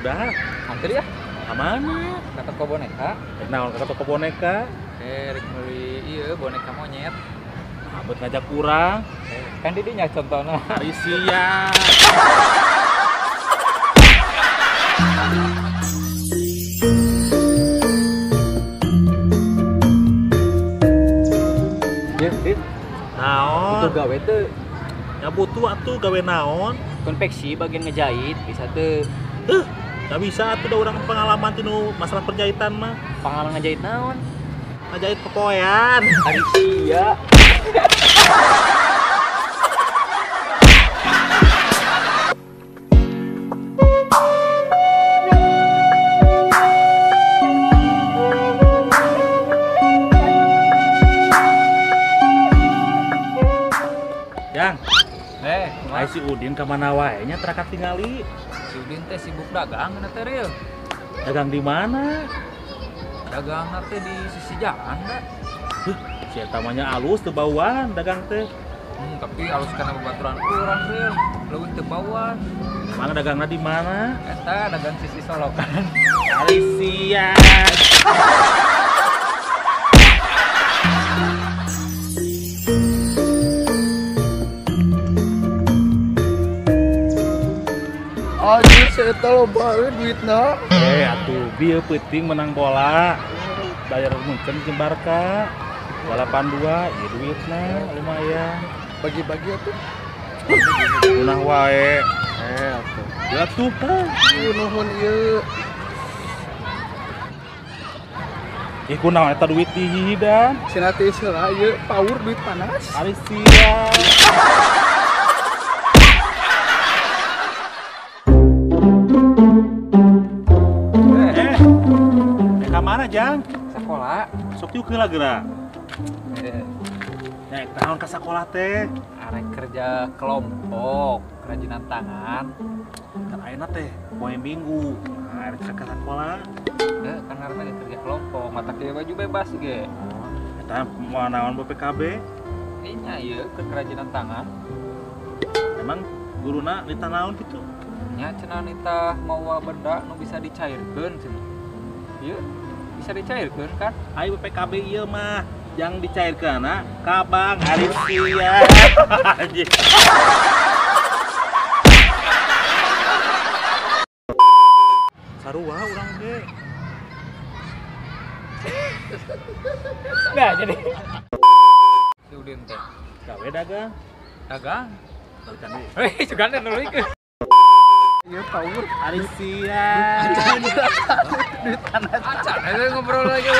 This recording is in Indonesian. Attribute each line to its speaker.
Speaker 1: udah.
Speaker 2: Antar ya.
Speaker 1: Mana?
Speaker 2: Ke toko boneka.
Speaker 1: Naon ke toko boneka?
Speaker 2: Rek meuli ieu boneka monyet.
Speaker 1: Abet ngajak kurang.
Speaker 2: Kan di dinya contohna.
Speaker 1: Hari siang.
Speaker 2: Dit.
Speaker 1: Naon?
Speaker 2: Itu gawe teu
Speaker 1: Ya butuh atuh gawe naon?
Speaker 2: konveksi bagian ngejahit bisa teu
Speaker 1: Gak bisa atuh da urang pengalaman tinu masalah perjahitan mah.
Speaker 2: pengalaman ngejahit naon?
Speaker 1: Ngajahit pepoean.
Speaker 2: Hari sia.
Speaker 1: Yang,
Speaker 2: Kumaha?
Speaker 1: ai si Udin ka mana wae nya terakat tingali.
Speaker 2: Si Udin teh sibuk dagang na teh reuh.
Speaker 1: Dagang di mana?
Speaker 2: Dagang teh di sisi jalan da.
Speaker 1: Si eta mah nya alus teu bauan dagang teh.
Speaker 2: Tapi halus karena babaturan urang reuh. Leuwih teu bauan.
Speaker 1: Emang dagangna di mana?
Speaker 2: Eta dagang sisi solokan.
Speaker 1: Hari siang.
Speaker 3: Anjir, saya tahu banget duitnya.
Speaker 1: Atuh bieu penting menang bola. Bayar mungkin ke Barca. Balapan 2, ieu duitna lumayan.
Speaker 3: Bagi-bagi atuh.
Speaker 1: Gunah wae.
Speaker 3: Atuh.
Speaker 1: Ya tuh.
Speaker 3: Nuhun ieu.
Speaker 1: Ih kunaon eta duit di hidan.
Speaker 3: Cenah teh seula ieu power duit panas.
Speaker 1: Hari siang. Ka mana Jang?
Speaker 2: Sekolah.
Speaker 1: Sok yuk lah geura.
Speaker 2: Eh,
Speaker 1: Nek naon ka sakola teh?
Speaker 2: arek kerja kelompok, kerajinan tangan.
Speaker 1: Kan ayeuna teh poe Minggu. Nah, arek ka sakola.
Speaker 2: Kan karena kerja kelompok, mata kieu baju bebas ge.
Speaker 1: Eta moal naon BPKB?
Speaker 2: Nya ieu ke kerajinan tangan.
Speaker 1: Emang guruna nita naon gitu?
Speaker 2: Nya cenah nita mawa benda nu bisa dicairkeun cenah. Ieu bisa dicairkeun kan?
Speaker 1: Ayo BPKB ieu mah yang dicairkeun kabang hari siang. Anjing. Sarua urang ge.
Speaker 2: Nah, jadi si Udin teh
Speaker 1: Gawe dagang.
Speaker 2: dagang.
Speaker 1: Balikan deui.
Speaker 2: Hei, juga ada nulis ke.
Speaker 3: Ieu power
Speaker 1: Hari siang.
Speaker 3: duit panas.
Speaker 2: Acan, ngobrol lagi.